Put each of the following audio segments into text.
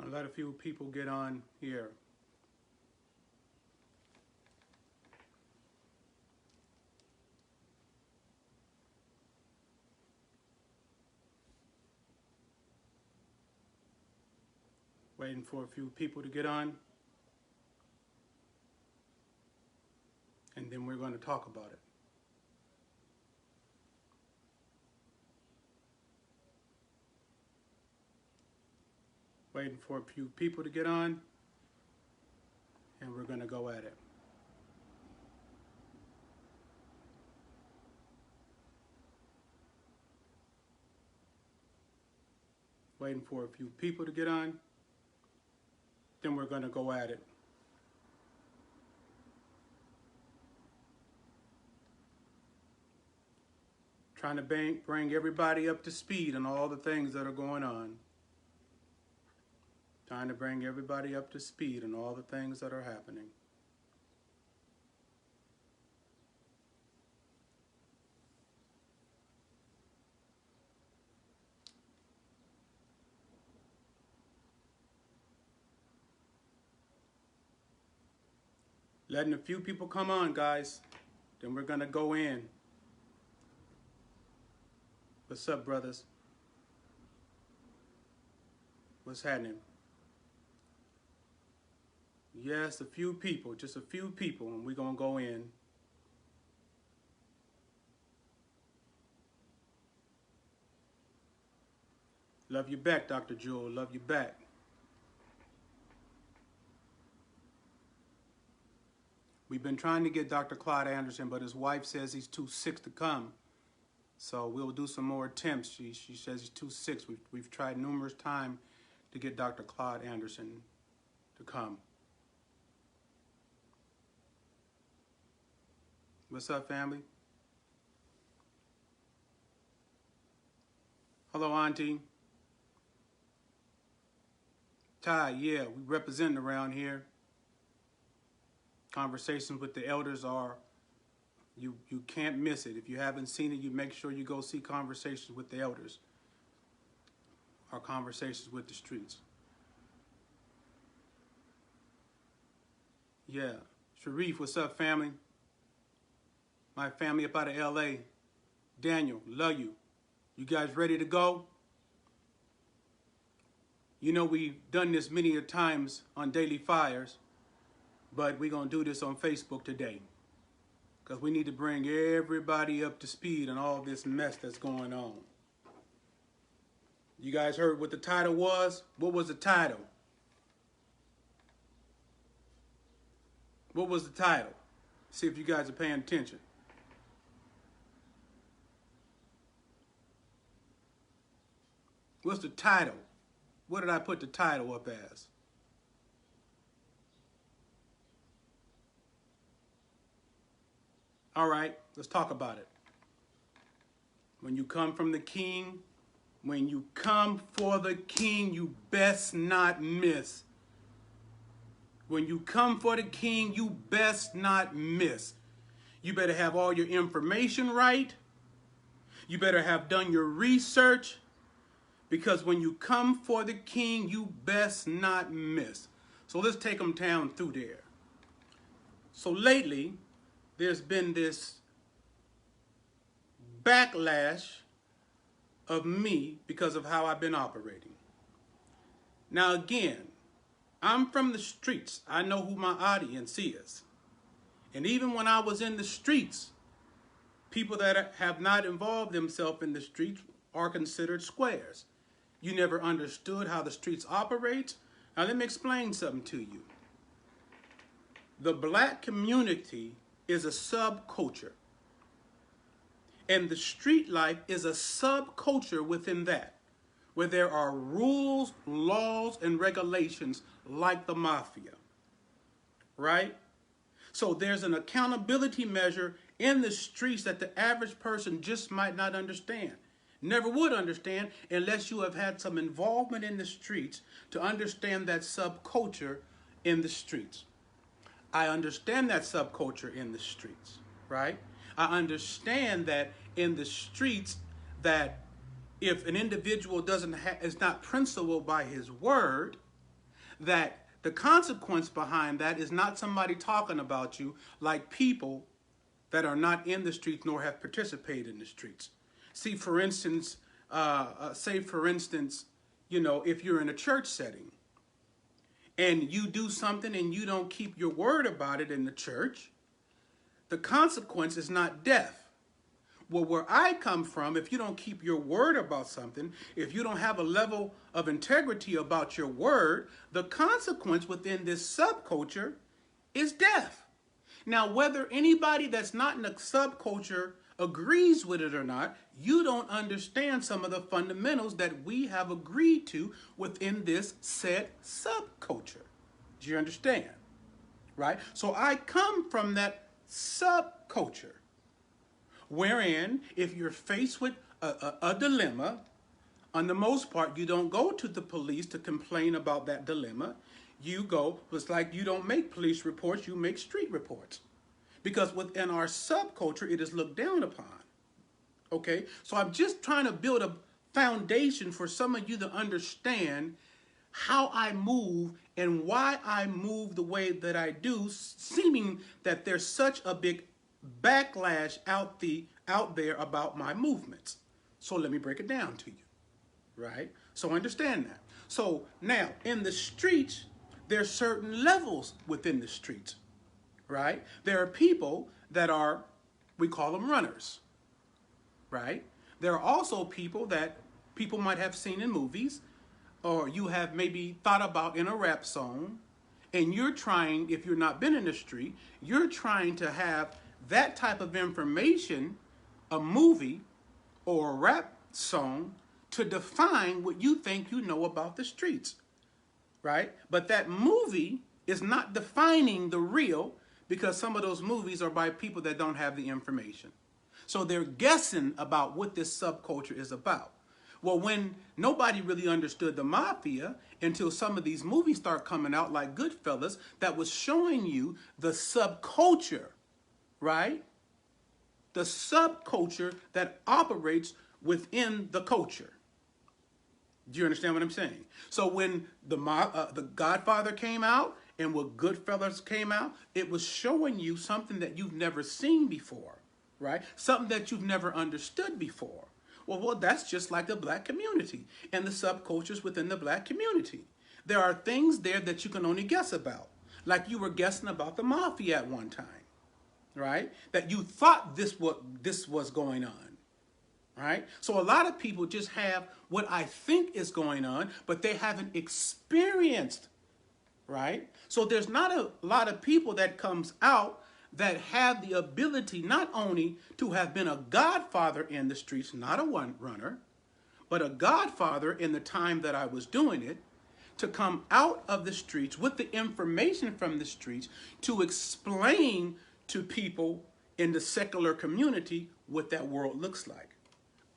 I'll let a few people get on here. Waiting for a few people to get on. And then we're going to talk about it. Waiting for a few people to get on. And we're going to go at it. Waiting for a few people to get on. Then we're going to go at it. Trying to bring everybody up to speed on all the things that are going on. Trying to bring everybody up to speed on all the things that are happening. Letting a few people come on, guys. Then we're going to go in. What's up, brothers? What's happening? Yes, a few people, just a few people, and we're going to go in. Love you back, Dr. Jewel. Love you back. We've been trying to get Dr. Claude Anderson, but his wife says he's too sick to come. So we'll do some more attempts. She says he's too sick. We've tried numerous times to get Dr. Claude Anderson to come. What's up, family? Hello, Auntie. Ty, yeah, we represent around here. Conversations with the elders are, you can't miss it. If you haven't seen it, you make sure you go see Conversations with the Elders. Or Conversations with the Streets. Yeah. Sharif, what's up, family? My family up out of LA. Daniel, love you. You guys ready to go? You know we've done this many a times on Daily Fires. But we're going to do this on Facebook today. Because we need to bring everybody up to speed on all this mess that's going on. You guys heard what the title was? What was the title? What was the title? See if you guys are paying attention. What's the title? What did I put the title up as? All right, let's talk about it. When you come from the king, when you come for the king, you best not miss. When you come for the king, you best not miss. You better have all your information right. You better have done your research. Because when you come for the king, you best not miss. So let's take them down through there. So lately, there's been this backlash of me because of how I've been operating. Now again, I'm from the streets. I know who my audience is. And even when I was in the streets, people that have not involved themselves in the streets are considered squares. You never understood how the streets operate. Now let me explain something to you. The black community is a subculture. And the street life is a subculture within that, where there are rules, laws, and regulations like the mafia, right? So there's an accountability measure in the streets that the average person just might not understand. Never would understand unless you have had some involvement in the streets to understand that subculture in the streets. I understand that subculture in the streets, right? I understand that in the streets that if an individual is not principled by his word, that the consequence behind that is not somebody talking about you like people that are not in the streets nor have participated in the streets. See, for instance, you know, if you're in a church setting and you do something and you don't keep your word about it in the church, the consequence is not death. Well, where I come from, if you don't keep your word about something, if you don't have a level of integrity about your word, the consequence within this subculture is death. Now, whether anybody that's not in the subculture agrees with it or not, you don't understand some of the fundamentals that we have agreed to within this said subculture. Do you understand? Right? So I come from that subculture, wherein if you're faced with a dilemma, on the most part, you don't go to the police to complain about that dilemma. You go, it's like you don't make police reports, you make street reports. Because within our subculture, it is looked down upon. Okay? So I'm just trying to build a foundation for some of you to understand how I move and why I move the way that I do, seeming that there's such a big backlash out there about my movements. So let me break it down to you, right? So understand that. So now in the streets, there's certain levels within the streets, right? There are people that are, we call them runners, right? There are also people that people might have seen in movies, or you have maybe thought about in a rap song, and you're trying, if you're not been in the street, you're trying to have that type of information, a movie or a rap song, to define what you think you know about the streets, right? But that movie is not defining the real, because some of those movies are by people that don't have the information. So they're guessing about what this subculture is about. Well, when nobody really understood the mafia until some of these movies start coming out like Goodfellas, that was showing you the subculture, right? The subculture that operates within the culture. Do you understand what I'm saying? So when the Godfather came out and when Goodfellas came out, it was showing you something that you've never seen before, right? Something that you've never understood before. Well, that's just like the black community and the subcultures within the black community. There are things there that you can only guess about. Like you were guessing about the mafia at one time, right? That you thought this was going on, right? So a lot of people just have what I think is going on, but they haven't experienced, right? So there's not a lot of people that comes out that have the ability not only to have been a godfather in the streets, not a one runner, but a godfather in the time that I was doing it, to come out of the streets with the information from the streets to explain to people in the secular community what that world looks like.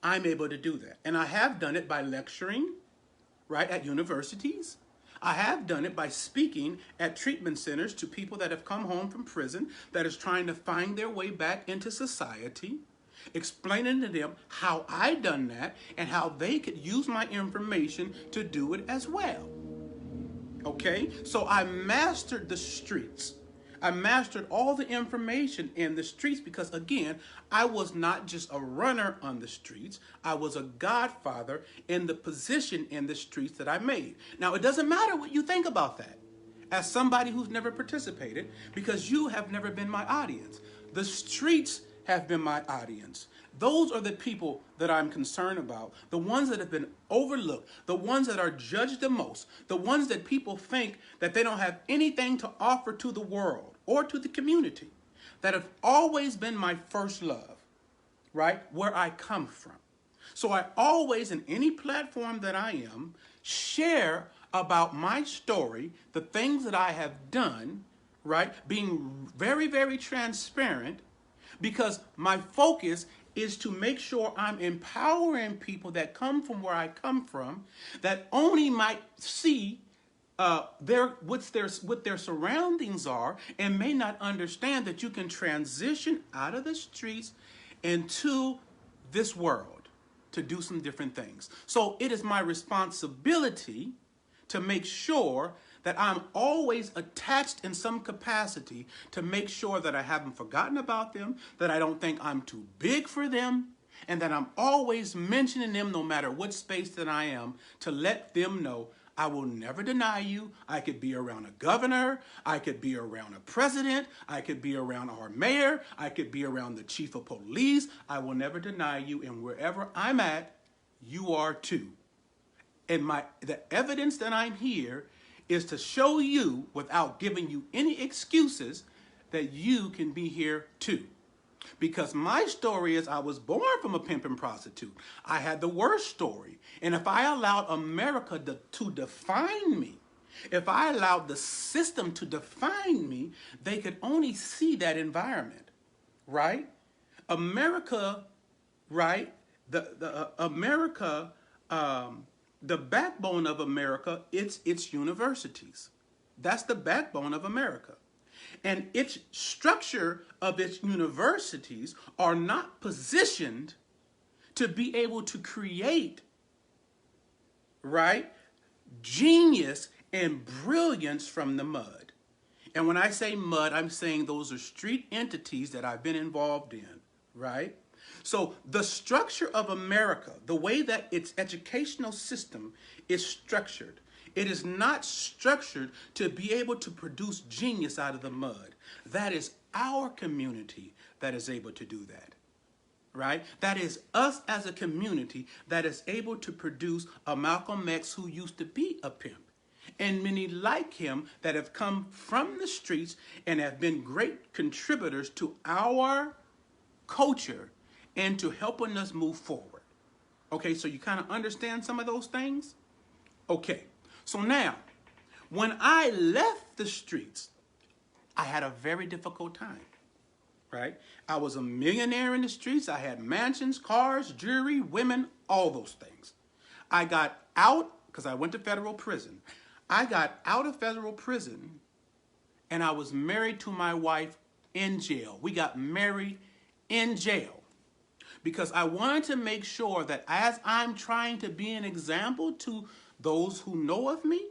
I'm able to do that. And I have done it by lecturing, right, at universities. I have done it by speaking at treatment centers to people that have come home from prison that is trying to find their way back into society, explaining to them how I done that and how they could use my information to do it as well. Okay? So I mastered the streets. I mastered all the information in the streets because, again, I was not just a runner on the streets. I was a godfather in the position in the streets that I made. Now, it doesn't matter what you think about that as somebody who's never participated, because you have never been my audience. The streets have been my audience. Those are the people that I'm concerned about, the ones that have been overlooked, the ones that are judged the most, the ones that people think that they don't have anything to offer to the world or to the community, that have always been my first love, right, where I come from. So I always, in any platform that I am, share about my story, the things that I have done, right, being very, very transparent, because my focus is to make sure I'm empowering people that come from where I come from, that only might see what their surroundings are, and may not understand that you can transition out of the streets into this world to do some different things. So it is my responsibility to make sure that I'm always attached in some capacity to make sure that I haven't forgotten about them, that I don't think I'm too big for them, and that I'm always mentioning them no matter what space that I am, to let them know I will never deny you. I could be around a governor, I could be around a president, I could be around our mayor, I could be around the chief of police. I will never deny you, and wherever I'm at, you are too. And the evidence that I'm here is to show you, without giving you any excuses, that you can be here too. Because my story is I was born from a pimp and prostitute. I had the worst story. And if I allowed America to define me, if I allowed the system to define me, they could only see that environment, right? America, right? America, the backbone of America, it's its universities. That's the backbone of America. And its structure of its universities are not positioned to be able to create, right, genius and brilliance from the mud. And when I say mud, I'm saying those are street entities that I've been involved in, right? So the structure of America, the way that its educational system is structured, it is not structured to be able to produce genius out of the mud. That is our community that is able to do that, right? That is us as a community that is able to produce a Malcolm X who used to be a pimp, and many like him that have come from the streets and have been great contributors to our culture and to helping us move forward. Okay, so you kind of understand some of those things? Okay. So now, when I left the streets, I had a very difficult time, right? I was a millionaire in the streets. I had mansions, cars, jewelry, women, all those things. I got out because I went to federal prison. I got out of federal prison and I was married to my wife in jail. We got married in jail because I wanted to make sure that as I'm trying to be an example to those who know of me,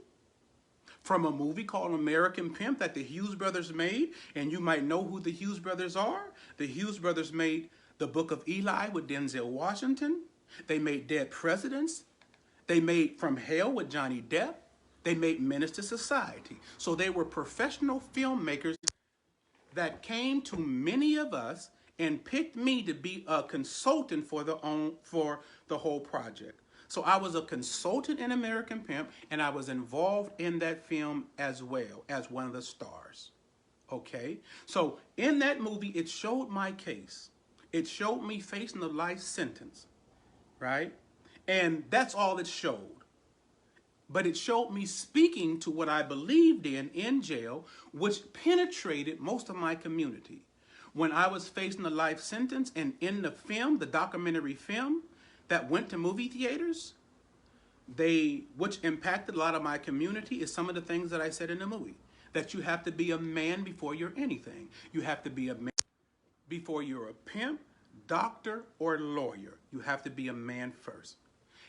from a movie called American Pimp that the Hughes brothers made, and you might know who the Hughes brothers are. The Hughes brothers made The Book of Eli with Denzel Washington. They made Dead Presidents. They made From Hell with Johnny Depp. They made Menace to Society. So they were professional filmmakers that came to many of us and picked me to be a consultant for the whole project. So I was a consultant in American Pimp, and I was involved in that film as well as one of the stars. Okay? So in that movie, it showed my case. It showed me facing a life sentence, right? And that's all it showed. But it showed me speaking to what I believed in jail, which penetrated most of my community. When I was facing a life sentence, and in the film, the documentary film, that went to movie theaters, which impacted a lot of my community, is some of the things that I said in the movie. That you have to be a man before you're anything. You have to be a man before you're a pimp, doctor, or lawyer. You have to be a man first.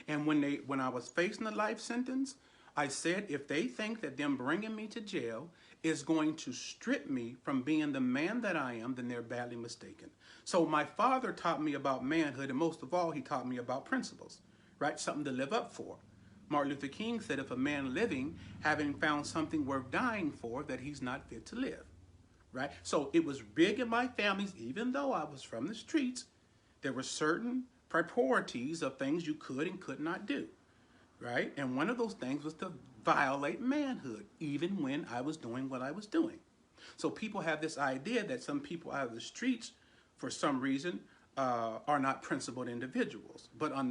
And when I was facing a life sentence, I said, if they think that them bringing me to jail is going to strip me from being the man that I am, then they're badly mistaken. So my father taught me about manhood, and most of all, he taught me about principles, right? Something to live up for. Martin Luther King said, if a man living, having found something worth dying for, that he's not fit to live, right? So it was big in my family, even though I was from the streets, there were certain priorities of things you could and could not do, right? And one of those things was to violate manhood, even when I was doing what I was doing. So people have this idea that some people out of the streets, for some reason, are not principled individuals. But on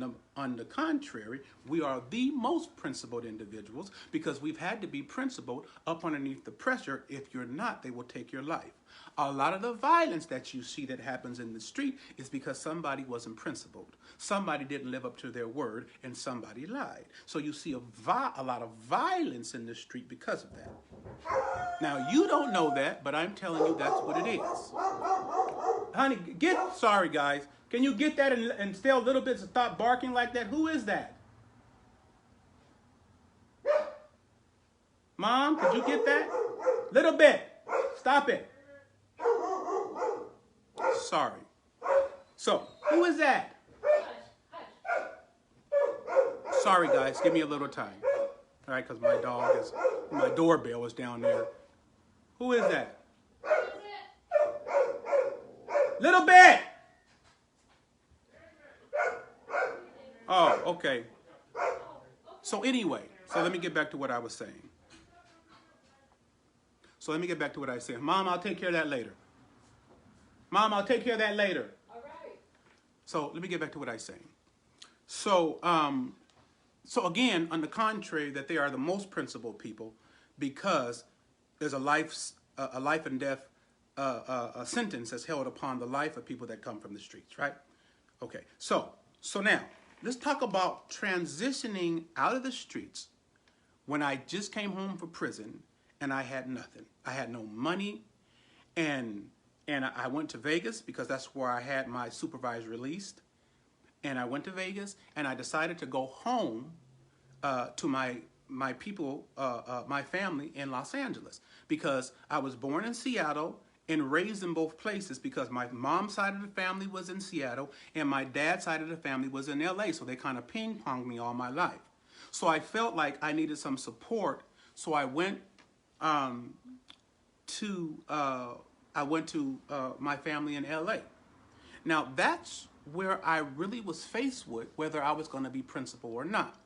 the contrary, we are the most principled individuals because we've had to be principled up underneath the pressure. If you're not, they will take your life. A lot of the violence that you see that happens in the street is because somebody wasn't principled. Somebody didn't live up to their word, and somebody lied. So you see a lot of violence in the street because of that. Now, you don't know that, but I'm telling you that's what it is. Honey, sorry guys, can you get that and stay a little bit to stop barking like that? Who is that? Mom, could you get that? Little bit. Stop it. Sorry. So, who is that? Sorry, guys. Give me a little time. All right, because my doorbell is down there. Who is that? Little bit. Oh, okay. So anyway, let me get back to what I was saying. Mom, I'll take care of that later. Mom, I'll take care of that later. All right. So let me get back to what I was saying. So again, on the contrary, that they are the most principled people, because there's a life and death a sentence that's held upon the life of people that come from the streets, right? Okay. So now let's talk about transitioning out of the streets when I just came home from prison and I had nothing. I had no money, and I went to Vegas because that's where I had my supervised released. And I went to Vegas, and I decided to go home to my people, my family in Los Angeles, because I was born in Seattle and raised in both places, because my mom's side of the family was in Seattle and my dad's side of the family was in LA. So they kind of ping-ponged me all my life. So I felt like I needed some support. So I went to my family in LA. Now that's where I really was faced with whether I was going to be principal or not.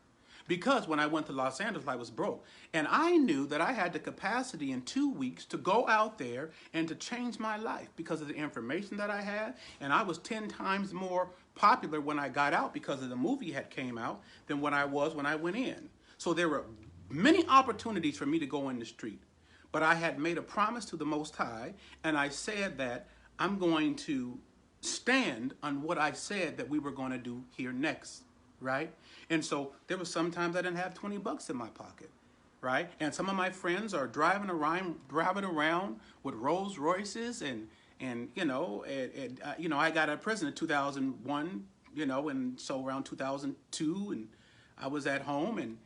Because when I went to Los Angeles, I was broke. And I knew that I had the capacity in 2 weeks to go out there and to change my life because of the information that I had. And I was 10 times more popular when I got out because of the movie had came out than what I was when I went in. So there were many opportunities for me to go in the street. But I had made a promise to the Most High, and I said that I'm going to stand on what I said that we were going to do here next, right? And so there was sometimes I didn't have 20 bucks in my pocket, right? And some of my friends are driving around with Rolls Royces, and I got out of prison in 2001, and so around 2002, and I was at home, and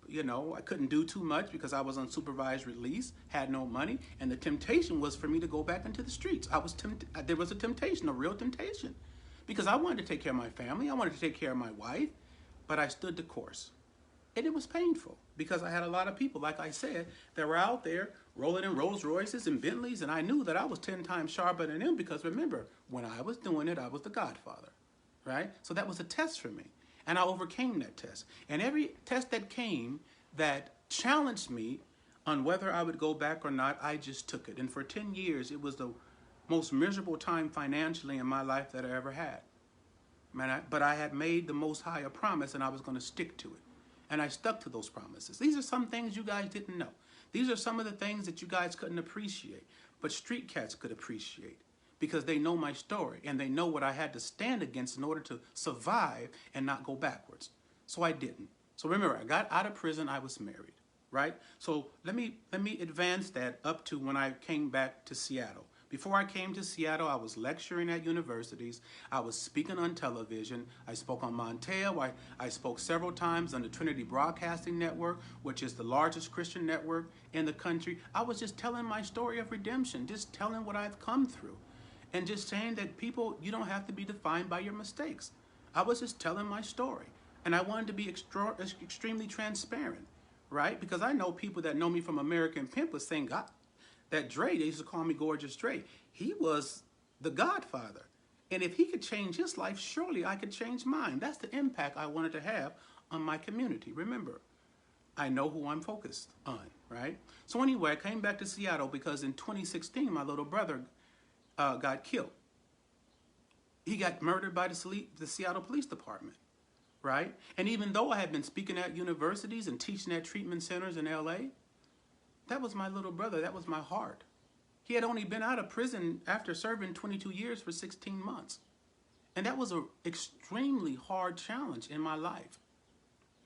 I couldn't do too much because I was on supervised release, had no money, and the temptation was for me to go back into the streets. There was a temptation, a real temptation, because I wanted to take care of my family, I wanted to take care of my wife, but I stood the course. And it was painful because I had a lot of people, like I said, that were out there rolling in Rolls Royces and Bentleys, and I knew that I was 10 times sharper than them because, remember, when I was doing it, I was the Godfather, right? So that was a test for me. And I overcame that test. And every test that came that challenged me on whether I would go back or not, I just took it. And for 10 years, it was the most miserable time financially in my life that I ever had. But I had made the Most High a promise, and I was going to stick to it. And I stuck to those promises. These are some things you guys didn't know. These are some of the things that you guys couldn't appreciate, but street cats could appreciate, because they know my story and they know what I had to stand against in order to survive and not go backwards. So I didn't. So remember, I got out of prison, I was married, right? So let me advance that up to when I came back to Seattle. Before I came to Seattle, I was lecturing at universities. I was speaking on television. I spoke on Montel. I spoke several times on the Trinity Broadcasting Network, which is the largest Christian network in the country. I was just telling my story of redemption, just telling what I've come through. And just saying that people, you don't have to be defined by your mistakes. I was just telling my story. And I wanted to be extremely transparent, right? Because I know people that know me from American Pimp was saying, God, that Dre, they used to call me Gorgeous Dre. He was the Godfather. And if he could change his life, surely I could change mine. That's the impact I wanted to have on my community. Remember, I know who I'm focused on, right? So anyway, I came back to Seattle because in 2016, my little brother got killed. He got murdered by the Seattle Police Department, right? And even though I had been speaking at universities and teaching at treatment centers in LA, that was my little brother. That was my heart. He had only been out of prison after serving 22 years for 16 months. And that was an extremely hard challenge in my life,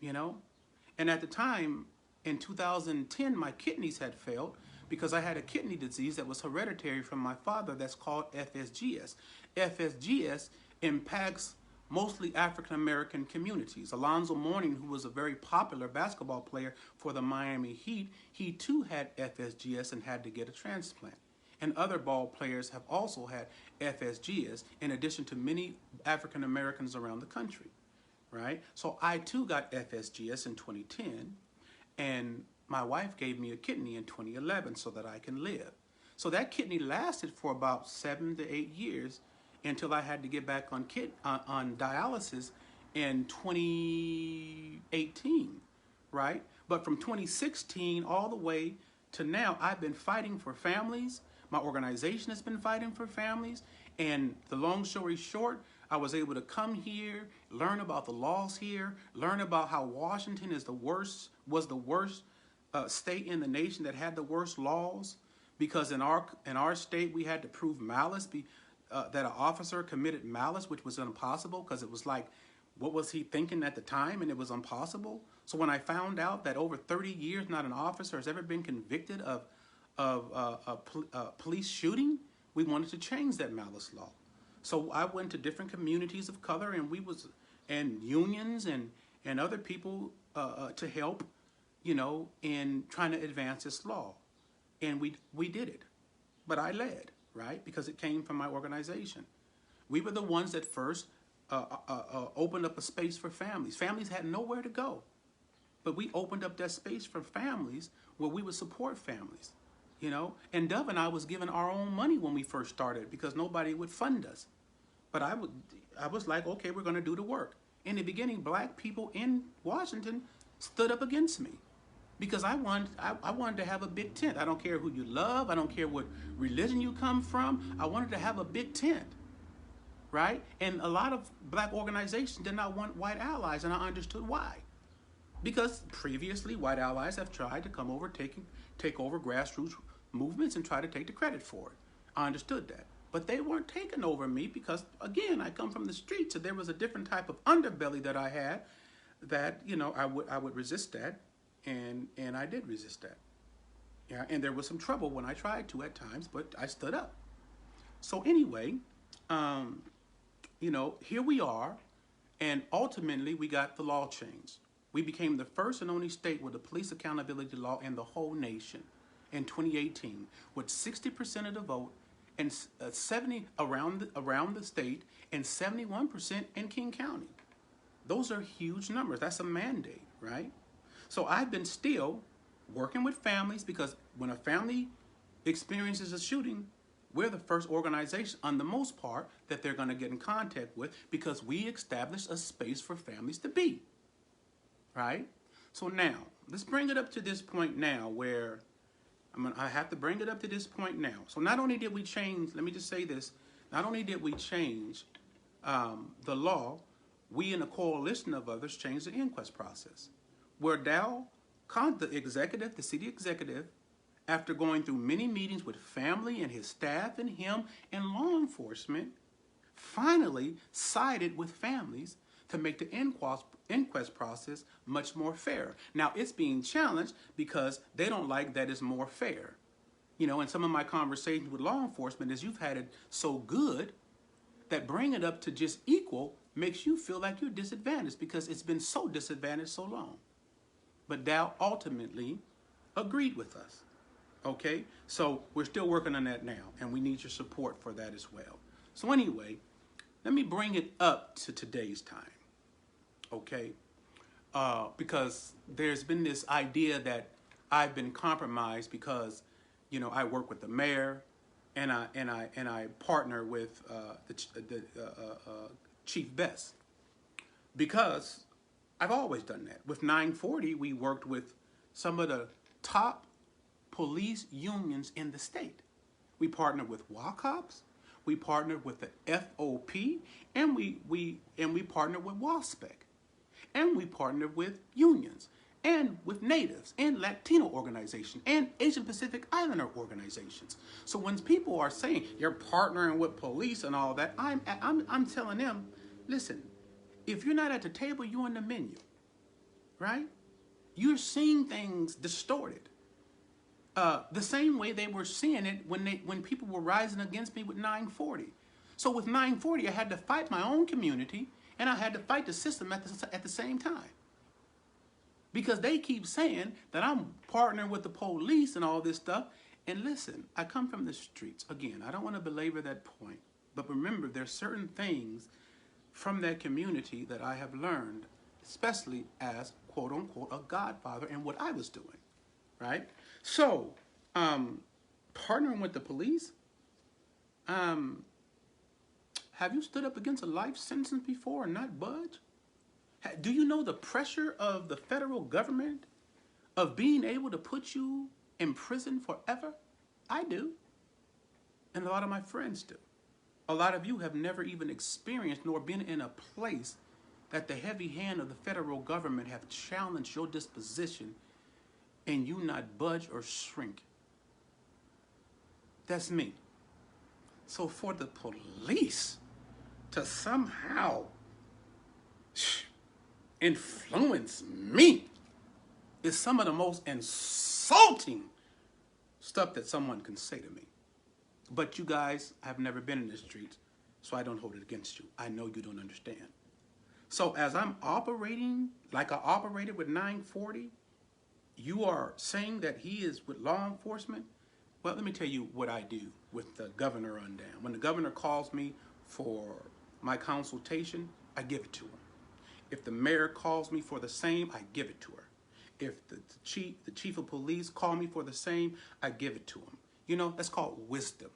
And at the time, in 2010, my kidneys had failed because I had a kidney disease that was hereditary from my father that's called FSGS. FSGS impacts mostly African-American communities. Alonzo Mourning, who was a very popular basketball player for the Miami Heat, he too had FSGS and had to get a transplant. And other ball players have also had FSGS, in addition to many African-Americans around the country, right? So I too got FSGS in 2010, and my wife gave me a kidney in 2011 so that I can live. So that kidney lasted for about 7 to 8 years until I had to get back on dialysis in 2018, right? But from 2016 all the way to now, I've been fighting for families. My organization has been fighting for families. And the long story short, I was able to come here, learn about the laws here, learn about how Washington was the worst state in the nation that had the worst laws, because in our state we had to prove malice, that an officer committed malice, which was impossible, because it was like, what was he thinking at the time? And it was impossible. So when I found out that over 30 years not an officer has ever been convicted of police shooting, we wanted to change that malice law. So I went to different communities of color, and and unions and other people to help, in trying to advance this law. And we did it. But I led, right? Because it came from my organization. We were the ones that first opened up a space for families. Families had nowhere to go. But we opened up that space for families where we would support families, And Dove and I was given our own money when we first started because nobody would fund us. But I was like, okay, we're going to do the work. In the beginning, black people in Washington stood up against me because I wanted to have a big tent. I don't care who you love. I don't care what religion you come from. I wanted to have a big tent, right? And a lot of black organizations did not want white allies, and I understood why. Because previously, white allies have tried to come over, take over grassroots movements and try to take the credit for it. I understood that. But they weren't taking over me because, again, I come from the streets, so there was a different type of underbelly that I had that, I would resist that, and I did resist that. Yeah, and there was some trouble when I tried to at times, but I stood up. So anyway, here we are, and ultimately we got the law changed. We became the first and only state with a police accountability law in the whole nation in 2018, with 60% of the vote and 70 around the state and 71% in King County. Those are huge numbers. That's a mandate, right? So I've been still working with families because when a family experiences a shooting, we're the first organization, on the most part, that they're going to get in contact with because we established a space for families to be. Right? So now, let's bring it up to this point now where I have to bring it up to this point now. So not only did we change, let me just say this, not only did we change the law, we and a coalition of others changed the inquest process. Where Dow, the city executive, after going through many meetings with family and his staff and him and law enforcement, finally sided with families to make the inquest process much more fair. Now, it's being challenged because they don't like that it's more fair. In some of my conversations with law enforcement is you've had it so good that bringing it up to just equal makes you feel like you're disadvantaged because it's been so disadvantaged so long. But Dow ultimately agreed with us. Okay? So we're still working on that now, and we need your support for that as well. So anyway, let me bring it up to today's time. Okay, because there's been this idea that I've been compromised because, I work with the mayor, and I partner with the Chief Best, because I've always done that. With 940, we worked with some of the top police unions in the state. We partnered with WACOPS, we partnered with the FOP, and we partnered with WASPEC. And we partnered with unions and with natives and Latino organizations and Asian Pacific Islander organizations. So when people are saying you're partnering with police and all that, I'm telling them, listen, if you're not at the table, you're on the menu, right? You're seeing things distorted. The same way they were seeing it when people were rising against me with 940. So with 940, I had to fight my own community and I had to fight the system at the same time. Because they keep saying that I'm partnering with the police and all this stuff. And listen, I come from the streets. Again, I don't want to belabor that point. But remember, there's certain things from that community that I have learned, especially as, quote unquote, a godfather in what I was doing, right? So, partnering with the police, have you stood up against a life sentence before and not budge? Do you know the pressure of the federal government of being able to put you in prison forever? I do. And a lot of my friends do. A lot of you have never even experienced nor been in a place that the heavy hand of the federal government have challenged your disposition and you not budge or shrink. That's me. So for the police to somehow influence me is some of the most insulting stuff that someone can say to me. But you guys have never been in the streets, so I don't hold it against you. I know you don't understand. So as I'm operating like I operated with 940, you are saying that he is with law enforcement? Well, let me tell you what I do with the governor on down. When the governor calls me for my consultation, I give it to him. If the mayor calls me for the same, I give it to her. If the chief of police call me for the same, I give it to him. You know, that's called wisdom.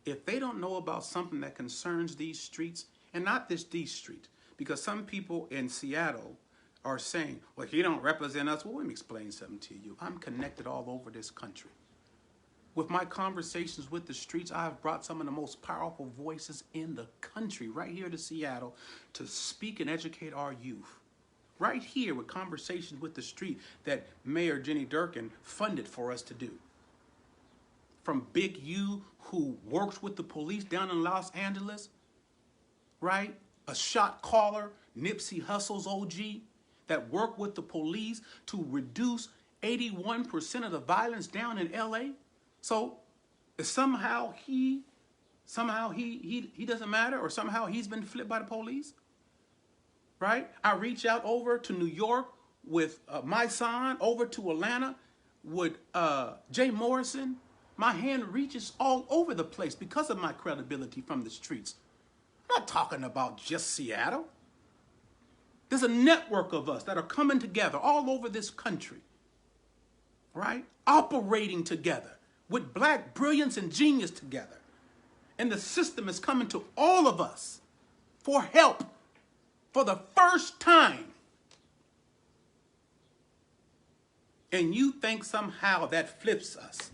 If they don't know about something that concerns these streets, and not these streets, because some people in Seattle are saying, well, he don't represent us. Well, let me explain something to you. I'm connected all over this country. With my conversations with the streets, I have brought some of the most powerful voices in the country right here to Seattle to speak and educate our youth. Right here with conversations with the street that Mayor Jenny Durkin funded for us to do. From Big U, who works with the police down in Los Angeles, right? A shot caller, Nipsey Hussle's OG, that work with the police to reduce 81% of the violence down in LA. So if somehow he doesn't matter, or somehow he's been flipped by the police, right? I reach out over to New York with my son, over to Atlanta with Jay Morrison. My hand reaches all over the place because of my credibility from the streets. I'm not talking about just Seattle. There's a network of us that are coming together all over this country, right? Operating together with black brilliance and genius together. And the system is coming to all of us for help for the first time. And you think somehow that flips us.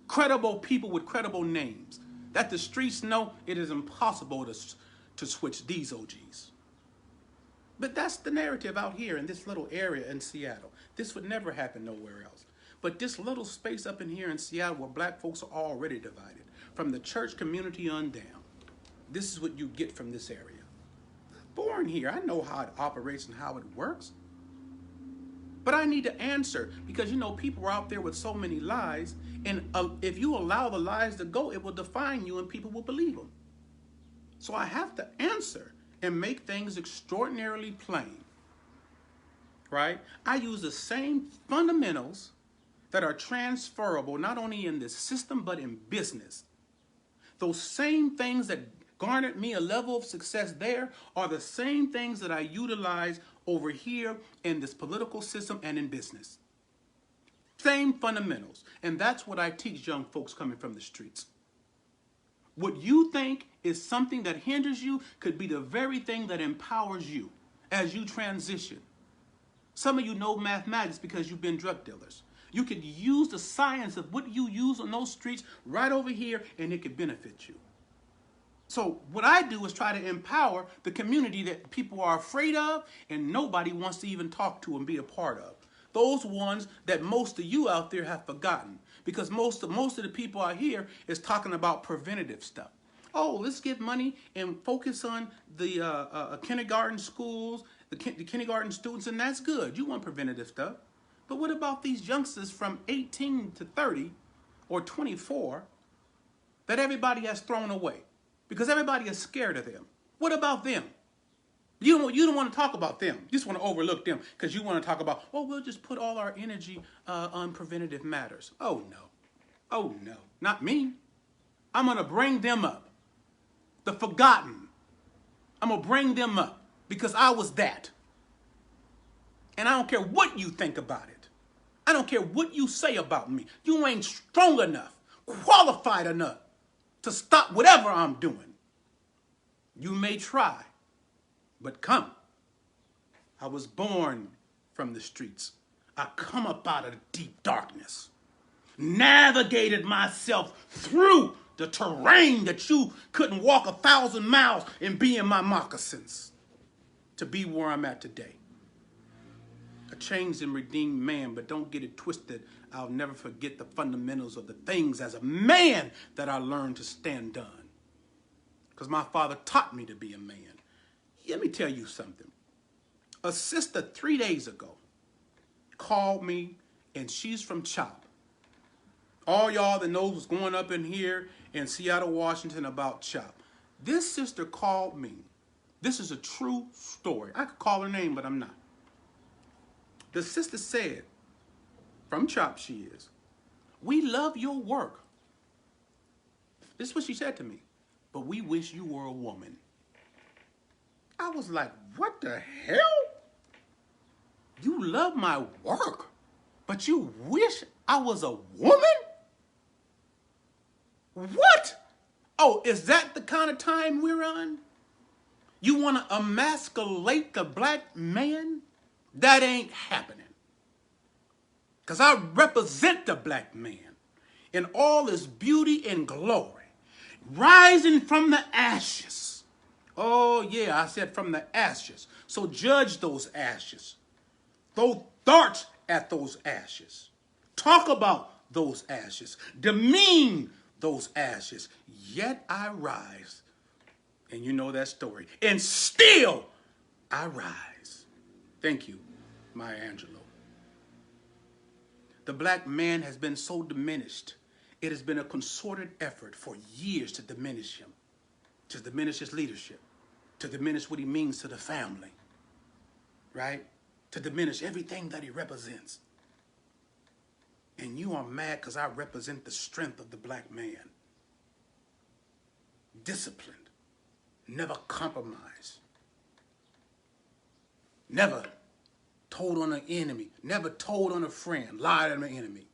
Credible people with credible names that the streets know it is impossible to switch these OGs. But that's the narrative out here in this little area in Seattle. This would never happen nowhere else. But this little space up in here in Seattle where black folks are already divided, from the church community on down, this is what you get from this area. Born here, I know how it operates and how it works. But I need to answer because, you know, people are out there with so many lies. And if you allow the lies to go, it will define you and people will believe them. So I have to answer and make things extraordinarily plain. Right? I use the same fundamentals that are transferable not only in this system but in business. Those same things that garnered me a level of success there are the same things that I utilize over here in this political system and in business. Same fundamentals. And that's what I teach young folks coming from the streets. What you think is something that hinders you could be the very thing that empowers you as you transition. Some of you know mathematics because you've been drug dealers. You could use the science of what you use on those streets right over here and it could benefit you. So what I do is try to empower the community that people are afraid of and nobody wants to even talk to and be a part of. Those ones that most of you out there have forgotten. Because most of the people out here is talking about preventative stuff. Oh, let's get money and focus on the kindergarten schools, the kindergarten students, and that's good. You want preventative stuff. But what about these youngsters from 18 to 30 or 24 that everybody has thrown away? Because everybody is scared of them. What about them? You don't want to talk about them. You just want to overlook them because you want to talk about, oh, we'll just put all our energy on preventative matters. Oh, no. Oh, no. Not me. I'm going to bring them up. The forgotten. I'm going to bring them up because I was that. And I don't care what you think about it. I don't care what you say about me. You ain't strong enough, qualified enough to stop whatever I'm doing. You may try, but come. I was born from the streets. I come up out of the deep darkness. Navigated myself through the terrain that you couldn't walk 1,000 miles and be in my moccasins to be where I'm at today. A changed and redeemed man, but don't get it twisted. I'll never forget the fundamentals of the things as a man that I learned to stand on. Because my father taught me to be a man. Let me tell you something. A sister 3 days ago called me, and she's from CHOP. All y'all that knows what's going up in here in Seattle, Washington about CHOP. This sister called me. This is a true story. I could call her name, but I'm not. The sister said, from CHOP she is, we love your work. This is what she said to me. But we wish you were a woman. I was like, what the hell? You love my work, but you wish I was a woman? What? Oh, is that the kind of time we're on? You want to emasculate the black man? That ain't happening. Because I represent the black man in all his beauty and glory, rising from the ashes. Oh, yeah, I said from the ashes. So judge those ashes. Throw darts at those ashes. Talk about those ashes. Demean those ashes. Yet I rise. And you know that story. And still I rise. Thank you, Maya Angelou. The black man has been so diminished. It has been a concerted effort for years to diminish him, to diminish his leadership, to diminish what he means to the family, right? To diminish everything that he represents. And you are mad because I represent the strength of the black man. Disciplined, never compromised. Never told on an enemy. Never told on a friend. Lied on an enemy.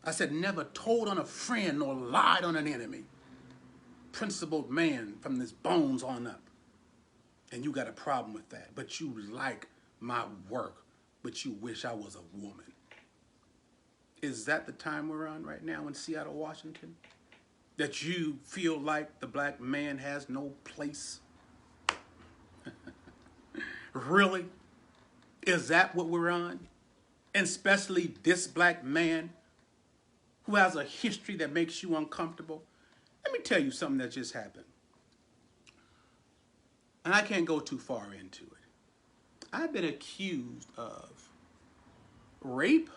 I said never told on a friend nor lied on an enemy. Principled man from his bones on up. And you got a problem with that. But you like my work. But you wish I was a woman. Is that the time we're on right now in Seattle, Washington? That you feel like the black man has no place? Really? Is that what we're on? And especially this black man who has a history that makes you uncomfortable? Let me tell you something that just happened. And I can't go too far into it. I've been accused of rape.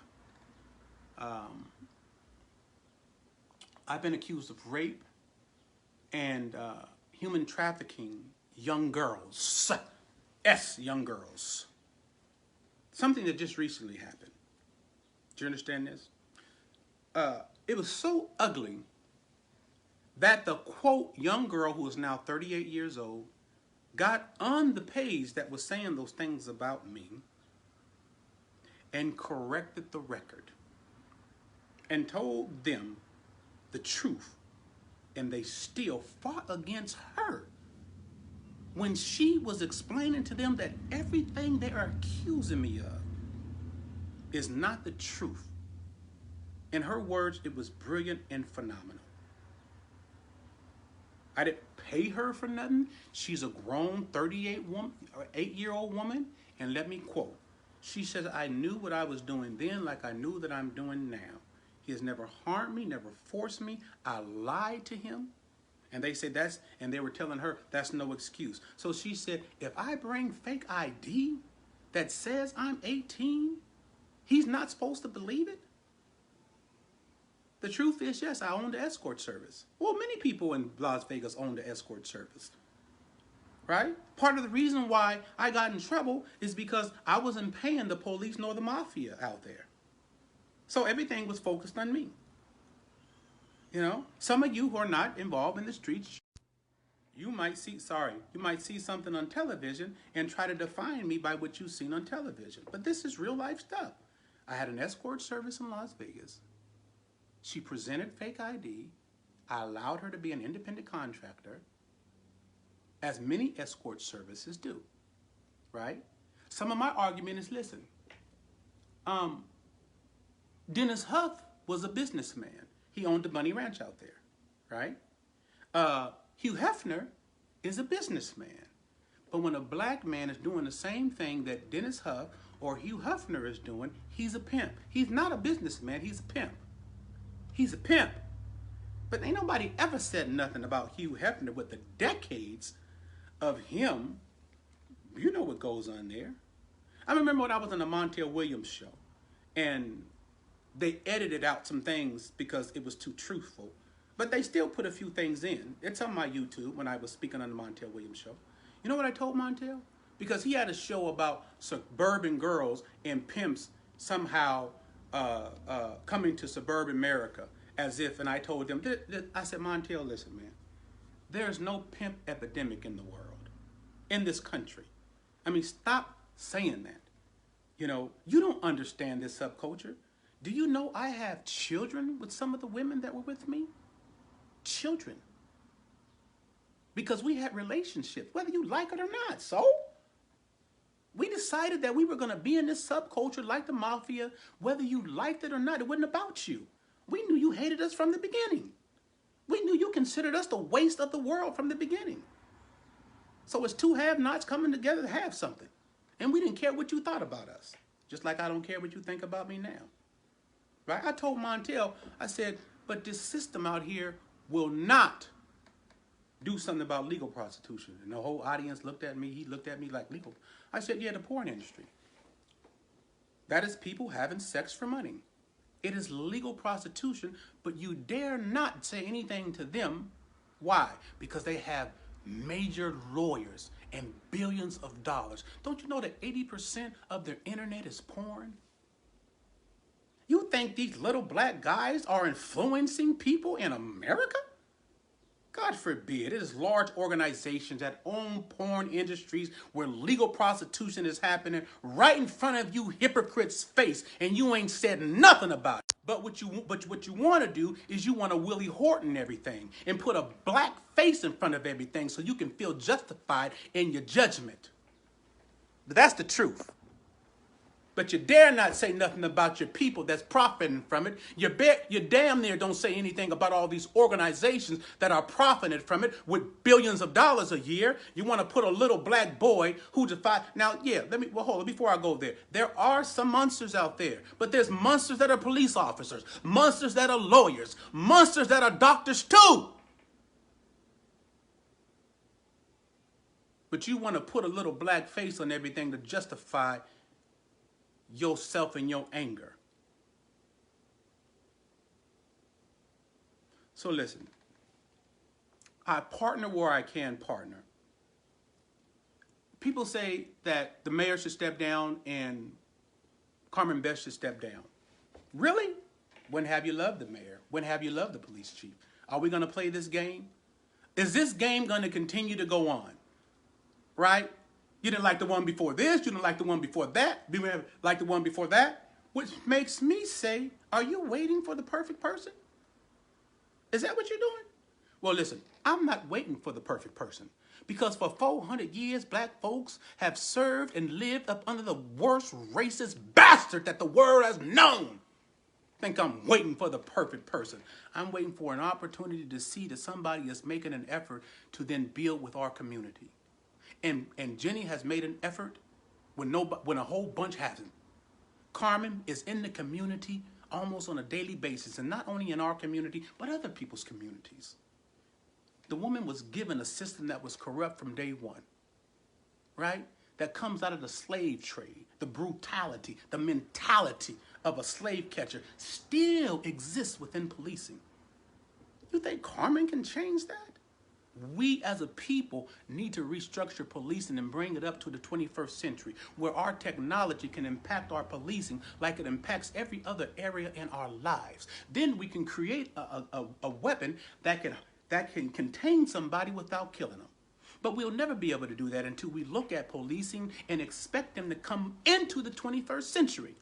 I've been accused of rape and human trafficking young girls. Young girls. Something that just recently happened. Do you understand this? It was so ugly that the, quote, young girl who is now 38 years old got on the page that was saying those things about me and corrected the record and told them the truth. And they still fought against her when she was explaining to them that everything they are accusing me of is not the truth. In her words, it was brilliant and phenomenal. I didn't pay her for nothing. She's a grown 8-year-old woman. And let me quote. She says, I knew what I was doing then like I knew that I'm doing now. He has never harmed me, never forced me. I lied to him. And they said and they were telling her that's no excuse. So she said, if I bring fake ID that says I'm 18, he's not supposed to believe it? The truth is, yes, I own the escort service. Well, many people in Las Vegas own the escort service. right? Part of the reason why I got in trouble is because I wasn't paying the police nor the mafia out there. So everything was focused on me. You know, some of you who are not involved in the streets, you might see something on television and try to define me by what you've seen on television. But this is real life stuff. I had an escort service in Las Vegas. She presented fake ID. I allowed her to be an independent contractor, as many escort services do, right? Some of my argument is, listen, Dennis Huff was a businessman. He owned the Bunny Ranch out there, right? Hugh Hefner is a businessman. But when a black man is doing the same thing that Dennis Huff or Hugh Hefner is doing, he's a pimp. He's not a businessman, he's a pimp. He's a pimp. But ain't nobody ever said nothing about Hugh Hefner with the decades of him. You know what goes on there. I remember when I was on the Montel Williams show, and they edited out some things because it was too truthful. But they still put a few things in. It's on my YouTube when I was speaking on the Montel Williams show. You know what I told Montel? Because he had a show about suburban girls and pimps somehow coming to suburban America as if, and I told them, I said, Montel, listen, man, there's no pimp epidemic in the world, in this country. I mean, stop saying that. You know, you don't understand this subculture. Do you know I have children with some of the women that were with me? Children. Because we had relationships, whether you like it or not. So we decided that we were going to be in this subculture like the mafia, whether you liked it or not. It wasn't about you. We knew you hated us from the beginning. We knew you considered us the waste of the world from the beginning. So it's two have-nots coming together to have something. And we didn't care what you thought about us. Just like I don't care what you think about me now. Right? I told Montel, I said, but this system out here will not do something about legal prostitution. And the whole audience looked at me. He looked at me like, legal. I said, yeah, the porn industry. That is people having sex for money. It is legal prostitution, but you dare not say anything to them. Why? Because they have major lawyers and billions of dollars. Don't you know that 80% of their internet is porn? You think these little black guys are influencing people in America? God forbid. It is large organizations that own porn industries where legal prostitution is happening right in front of you hypocrites' face, and you ain't said nothing about it. But what you want to do is you want to Willie Horton everything and put a black face in front of everything so you can feel justified in your judgment. But that's the truth. But you dare not say nothing about your people that's profiting from it. You damn near don't say anything about all these organizations that are profiting from it with billions of dollars a year. You want to put a little black boy who defies. Now, yeah, hold on, before I go there. There are some monsters out there, but there's monsters that are police officers, monsters that are lawyers, monsters that are doctors too. But you want to put a little black face on everything to justify yourself and your anger. So listen, I partner where I can partner. People say that the mayor should step down and Carmen Best should step down. Really? When have you loved the mayor? When have you loved the police chief? Are we going to play this game? Is this game going to continue to go on? Right? You didn't like the one before this. You didn't like the one before that. You didn't like the one before that. Which makes me say, are you waiting for the perfect person? Is that what you're doing? Well, listen, I'm not waiting for the perfect person. Because for 400 years, black folks have served and lived up under the worst racist bastard that the world has known. Think I'm waiting for the perfect person. I'm waiting for an opportunity to see that somebody is making an effort to then build with our community. And Jenny has made an effort when a whole bunch hasn't. Carmen is in the community almost on a daily basis, and not only in our community, but other people's communities. The woman was given a system that was corrupt from day one, right? That comes out of the slave trade, the brutality, the mentality of a slave catcher still exists within policing. You think Carmen can change that? We as a people need to restructure policing and bring it up to the 21st century where our technology can impact our policing like it impacts every other area in our lives. Then we can create a weapon that can contain somebody without killing them. But we'll never be able to do that until we look at policing and expect them to come into the 21st century.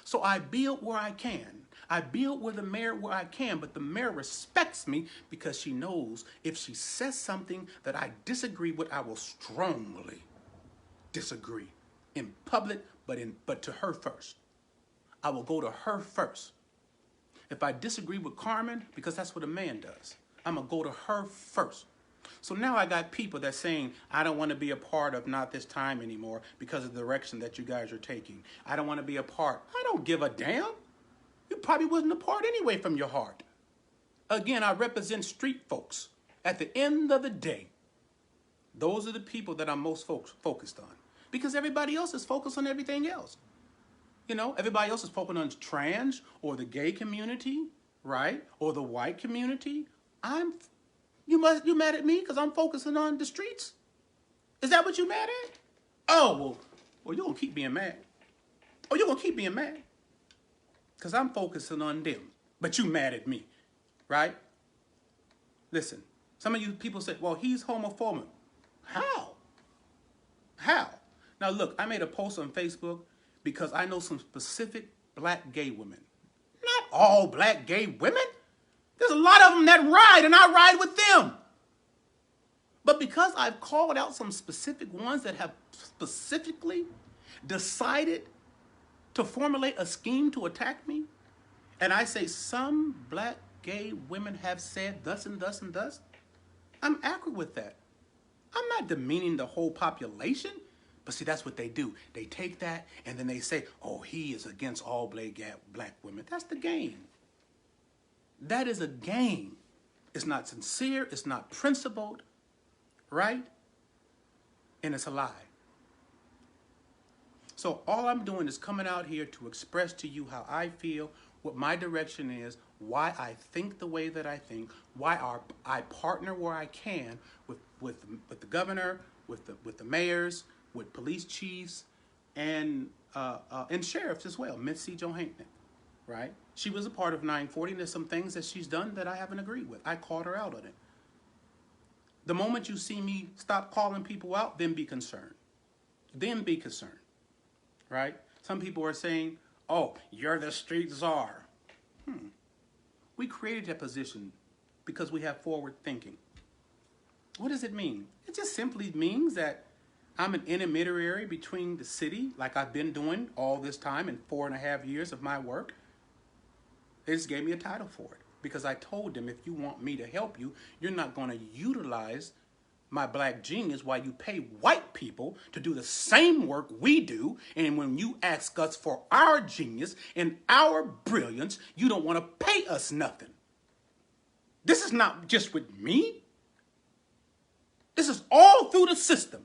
So I build where I can. I build with the mayor where I can, but the mayor respects me because she knows if she says something that I disagree with, I will strongly disagree in public, but to her first. I will go to her first. If I disagree with Carmen, because that's what a man does, I'm going to go to her first. So now I got people that saying, I don't want to be a part of Not This Time anymore because of the direction that you guys are taking. I don't want to be a part. I don't give a damn. You probably wasn't a part anyway from your heart. Again, I represent street folks. At the end of the day, those are the people that I'm most focused on. Because everybody else is focused on everything else. You know, everybody else is focused on trans or the gay community, right? Or the white community. You mad at me because I'm focusing on the streets? Is that what you mad at? Oh, well, you're going to keep being mad. Oh, you're going to keep being mad. Because I'm focusing on them. But you mad at me, right? Listen, some of you people say, well, he's homophobic. How? How? Now, look, I made a post on Facebook because I know some specific black gay women. Not all black gay women. There's a lot of them that ride, and I ride with them. But because I've called out some specific ones that have specifically decided to formulate a scheme to attack me, and I say some black gay women have said thus and thus and thus, I'm accurate with that. I'm not demeaning the whole population, but see, that's what they do. They take that, and then they say, oh, he is against all black women. That's the game. That is a game. It's not sincere. It's not principled, right? And it's a lie. So all I'm doing is coming out here to express to you how I feel, what my direction is, why I think the way that I think, why I partner where I can with the governor, with the mayors, with police chiefs, and sheriffs as well, Miss C. Johansen, right? She was a part of 940, and there's some things that she's done that I haven't agreed with. I called her out on it. The moment you see me stop calling people out, then be concerned. Then be concerned, right? Some people are saying, oh, you're the street czar. We created that position because we have forward thinking. What does it mean? It just simply means that I'm an intermediary between the city, like I've been doing all this time in 4.5 years of my work. They just gave me a title for it because I told them, if you want me to help you, you're not going to utilize my black genius while you pay white people to do the same work we do. And when you ask us for our genius and our brilliance, you don't want to pay us nothing. This is not just with me. This is all through the system.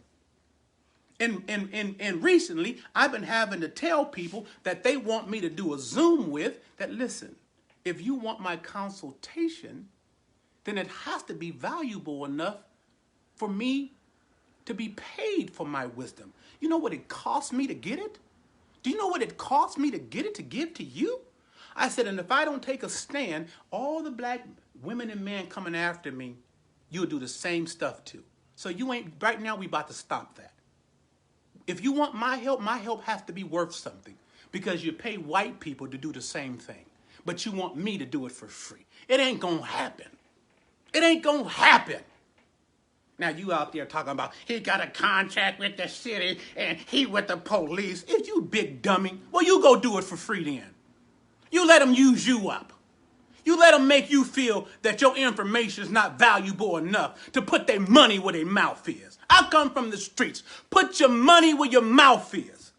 And recently, I've been having to tell people that they want me to do a Zoom with that, listen, if you want my consultation, then it has to be valuable enough for me to be paid for my wisdom. You know what it cost me to get it? Do you know what it cost me to get it to give to you? I said, and if I don't take a stand, all the black women and men coming after me, you'll do the same stuff too. So you ain't, right now we about to stop that. If you want my help has to be worth something because you pay white people to do the same thing. But you want me to do it for free. It ain't gonna happen. It ain't gonna happen. Now you out there talking about he got a contract with the city and he with the police. If you big dummy, well, you go do it for free then. You let them use you up. You let them make you feel that your information is not valuable enough to put their money where their mouth is. I come from the streets. Put your money where your mouth is.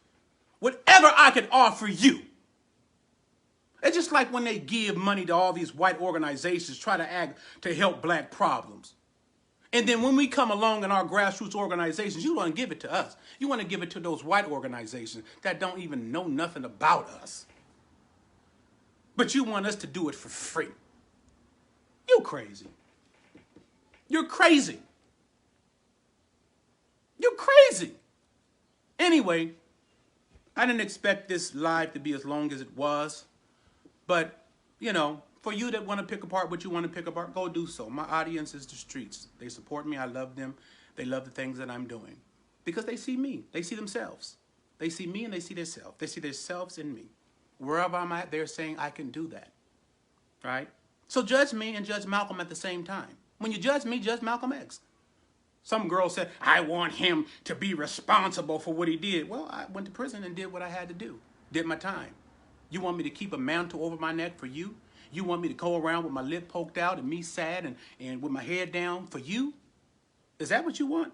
Whatever I can offer you. It's just like when they give money to all these white organizations try to act to help black problems. And then when we come along in our grassroots organizations, you want to give it to us. You want to give it to those white organizations that don't even know nothing about us. But you want us to do it for free. You crazy. You're crazy. You're crazy. Anyway, I didn't expect this live to be as long as it was. But, you know, for you that want to pick apart what you want to pick apart, go do so. My audience is the streets. They support me. I love them. They love the things that I'm doing. Because they see me. They see themselves. They see me and they see themselves. They see themselves in me. Wherever I'm at, they're saying I can do that. Right? So judge me and judge Malcolm at the same time. When you judge me, judge Malcolm X. Some girl said, I want him to be responsible for what he did. Well, I went to prison and did what I had to do. Did my time. You want me to keep a mantle over my neck for you? You want me to go around with my lip poked out and me sad and with my head down for you? Is that what you want?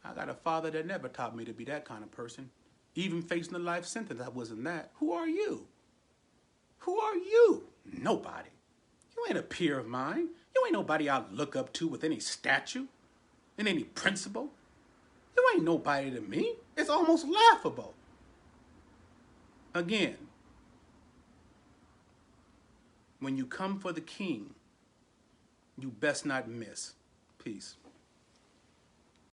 I got a father that never taught me to be that kind of person. Even facing a life sentence, I wasn't that. Who are you? Who are you? Nobody. You ain't a peer of mine. You ain't nobody I look up to with any statue and any principle. You ain't nobody to me. It's almost laughable. Again, when you come for the king, you best not miss. Peace.